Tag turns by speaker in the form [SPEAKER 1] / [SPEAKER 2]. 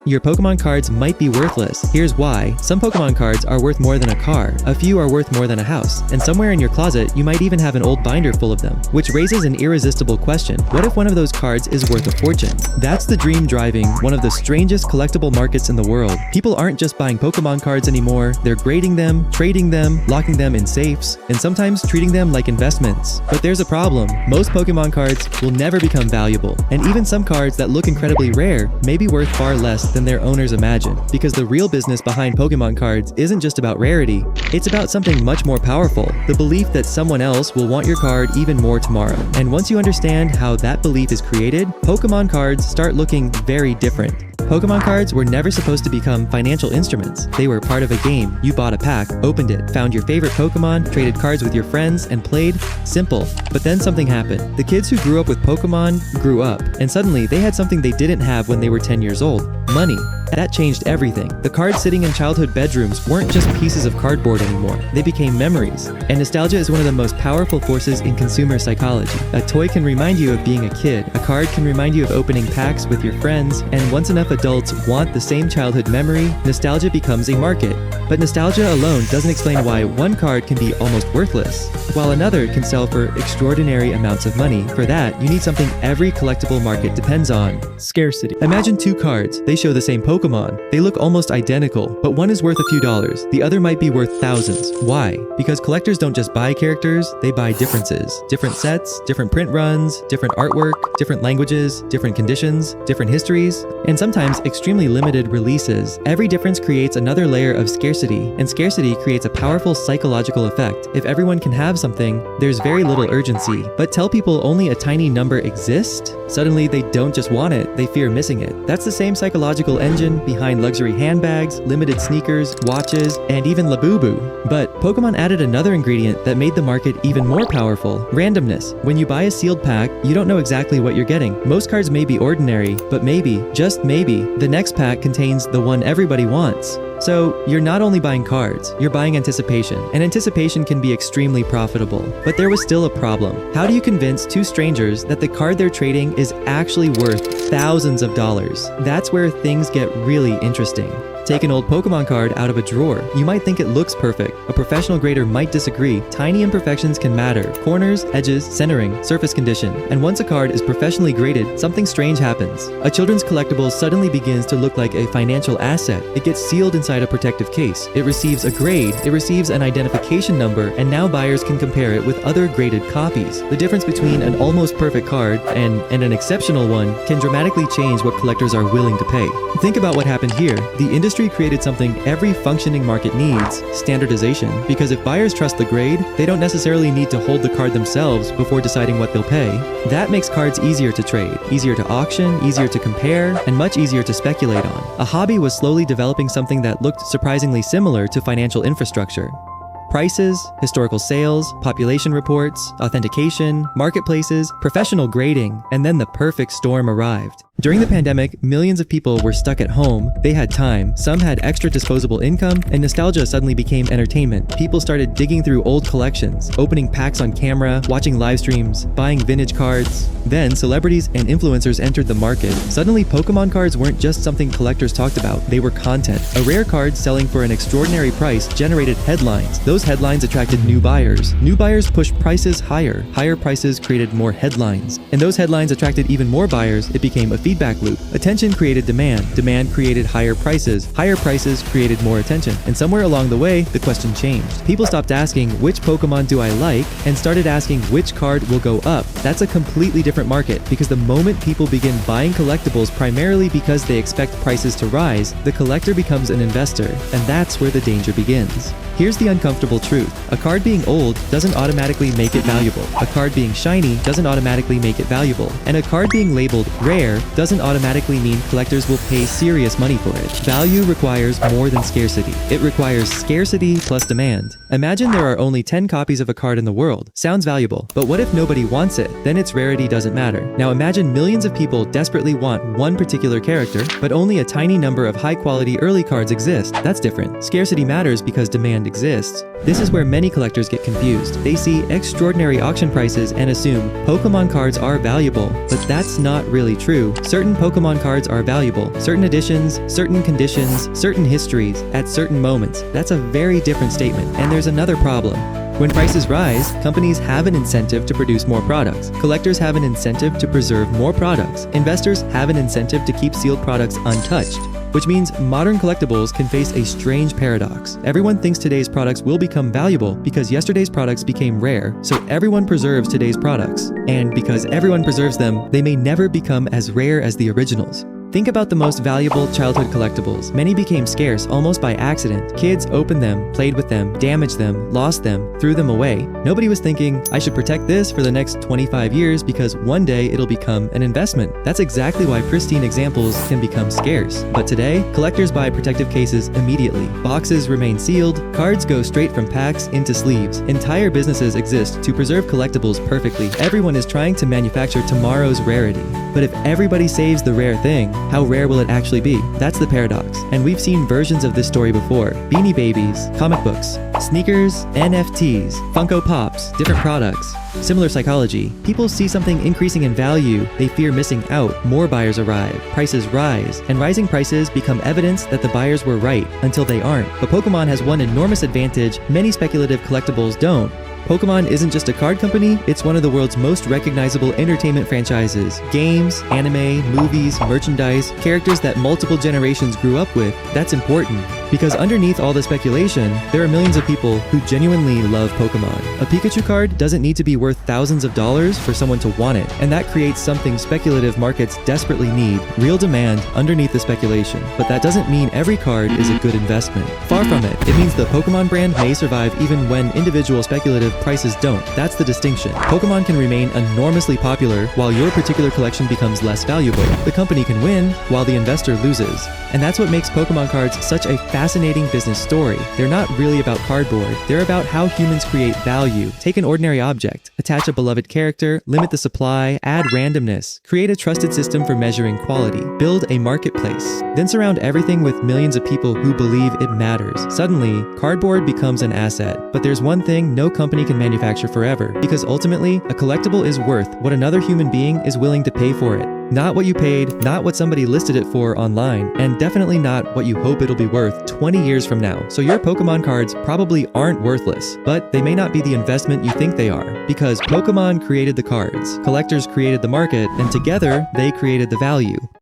[SPEAKER 1] your Pokémon cards might be worthless. Here's why. Some Pokémon cards are worth more than a car, a few are worth more than a house, and somewhere in your closet you might even have an old binder full of them. Which raises an irresistible question. What if one of those cards is worth a fortune? That's the dream driving one of the strangest collectible markets in the world. People aren't just buying Pokémon cards anymore, they're grading them, trading them, locking them in safes, and sometimes treating them like investments. But there's a problem. Most Pokémon cards will never become valuable, and even some cards that look incredibly rare may be worth far less than their owners imagine. Because the real business behind Pokémon cards isn't just about rarity, it's about something much more powerful. The belief that someone else will want your card even more tomorrow. And once you understand how that belief is created, Pokémon cards start looking very different. Pokémon cards were never supposed to become financial instruments. They were part of a game. You bought a pack, opened it, found your favorite Pokémon, traded cards with your friends, and played. Simple. But then something happened. The kids who grew up with Pokémon grew up, and suddenly they had something they didn't have when they were 10 years old. Money. That changed everything. The cards sitting in childhood bedrooms weren't just pieces of cardboard anymore. They became memories. And nostalgia is one of the most powerful forces in consumer psychology. A toy can remind you of being a kid. A card can remind you of opening packs with your friends. And once enough adults want the same childhood memory, nostalgia becomes a market. But nostalgia alone doesn't explain why one card can be almost worthless, while another can sell for extraordinary amounts of money. For that, you need something every collectible market depends on: scarcity. Imagine two cards. They show the same Pokémon. They look almost identical, but one is worth a few dollars. The other might be worth thousands. Why? Because collectors don't just buy characters, they buy differences. Different sets, different print runs, different artwork, different languages, different conditions, different histories, and sometimes extremely limited releases. Every difference creates another layer of scarcity, and scarcity creates a powerful psychological effect. If everyone can have something, there's very little urgency. But tell people only a tiny number exists, suddenly they don't just want it, they fear missing it. That's the same psychological engine behind luxury handbags, limited sneakers, watches, and even Labubu. But Pokémon added another ingredient that made the market even more powerful: randomness. When you buy a sealed pack, you don't know exactly what you're getting. Most cards may be ordinary, but maybe, just maybe, the next pack contains the one everybody wants. So, you're not only buying cards, you're buying anticipation, and anticipation can be extremely profitable. But there was still a problem. How do you convince two strangers that the card they're trading is actually worth thousands of dollars? That's where things get really interesting. Take an old Pokémon card out of a drawer. You might think it looks perfect. A professional grader might disagree. Tiny imperfections can matter: corners, edges, centering, surface condition. And once a card is professionally graded, something strange happens. A children's collectible suddenly begins to look like a financial asset. It gets sealed inside a protective case. It receives a grade, it receives an identification number, and now buyers can compare it with other graded copies. The difference between an almost perfect card and an exceptional one can dramatically change what collectors are willing to pay. Think about what happened here. The industry created something every functioning market needs: standardization. Because if buyers trust the grade, they don't necessarily need to hold the card themselves before deciding what they'll pay. That makes cards easier to trade, easier to auction, easier to compare, and much easier to speculate on. A hobby was slowly developing something that looked surprisingly similar to financial infrastructure. Prices, historical sales, population reports, authentication, marketplaces, professional grading, and then the perfect storm arrived. During the pandemic, millions of people were stuck at home. They had time, some had extra disposable income, and nostalgia suddenly became entertainment. People started digging through old collections, opening packs on camera, watching live streams, buying vintage cards. Then celebrities and influencers entered the market. Suddenly, Pokémon cards weren't just something collectors talked about, they were content. A rare card selling for an extraordinary price generated headlines. Those headlines attracted new buyers. New buyers pushed prices higher. Higher prices created more headlines. And those headlines attracted even more buyers. It became a feedback loop. Attention created demand. Demand created higher prices. Higher prices created more attention. And somewhere along the way, the question changed. People stopped asking, which Pokemon do I like? And started asking, which card will go up? That's a completely different market, because the moment people begin buying collectibles primarily because they expect prices to rise, the collector becomes an investor. And that's where the danger begins. Here's the uncomfortable truth. A card being old doesn't automatically make it valuable. A card being shiny doesn't automatically make it valuable. And a card being labeled rare doesn't automatically mean collectors will pay serious money for it. Value requires more than scarcity. It requires scarcity plus demand. Imagine there are only 10 copies of a card in the world. Sounds valuable, but what if nobody wants it? it. Then its rarity doesn't matter. Now imagine millions of people desperately want one particular character, but only a tiny number of high-quality early cards exist. That's different. Scarcity matters because demand exists. This is where many collectors get confused. They see extraordinary auction prices and assume Pokémon cards are valuable, but that's not really true. Certain Pokémon cards are valuable. Certain editions, certain conditions, certain histories, at certain moments. That's a very different statement. And there's another problem. When prices rise, companies have an incentive to produce more products. Collectors have an incentive to preserve more products. Investors have an incentive to keep sealed products untouched. Which means modern collectibles can face a strange paradox. Everyone thinks today's products will become valuable because yesterday's products became rare, so everyone preserves today's products. And because everyone preserves them, they may never become as rare as the originals. Think about the most valuable childhood collectibles. Many became scarce almost by accident. Kids opened them, played with them, damaged them, lost them, threw them away. Nobody was thinking, I should protect this for the next 25 years because one day it'll become an investment. That's exactly why pristine examples can become scarce. But today, collectors buy protective cases immediately. Boxes remain sealed, cards go straight from packs into sleeves. Entire businesses exist to preserve collectibles perfectly. Everyone is trying to manufacture tomorrow's rarity. But if everybody saves the rare thing, how rare will it actually be? That's the paradox. And we've seen versions of this story before. Beanie Babies, comic books, sneakers, NFTs, Funko Pops, different products. Similar psychology. People see something increasing in value, they fear missing out, more buyers arrive, prices rise, and rising prices become evidence that the buyers were right until they aren't. But Pokémon has one enormous advantage many speculative collectibles don't. Pokémon isn't just a card company, it's one of the world's most recognizable entertainment franchises. Games, anime, movies, merchandise, characters that multiple generations grew up with. That's important. Because underneath all the speculation, there are millions of people who genuinely love Pokémon. A Pikachu card doesn't need to be worth thousands of dollars for someone to want it, and that creates something speculative markets desperately need, real demand underneath the speculation. But that doesn't mean every card is a good investment. Far from it. It means the Pokémon brand may survive even when individual speculative prices don't. That's the distinction. Pokémon can remain enormously popular while your particular collection becomes less valuable. The company can win while the investor loses. And that's what makes Pokémon cards such a fascinating business story. They're not really about cardboard. They're about how humans create value. Take an ordinary object, attach a beloved character, limit the supply, add randomness, create a trusted system for measuring quality, build a marketplace, then surround everything with millions of people who believe it matters. Suddenly, cardboard becomes an asset. But there's one thing no company can manufacture forever, because ultimately, a collectible is worth what another human being is willing to pay for it. Not what you paid, not what somebody listed it for online, and definitely not what you hope it'll be worth 20 years from now. So your Pokémon cards probably aren't worthless, but they may not be the investment you think they are, because Pokémon created the cards, collectors created the market, and together they created the value.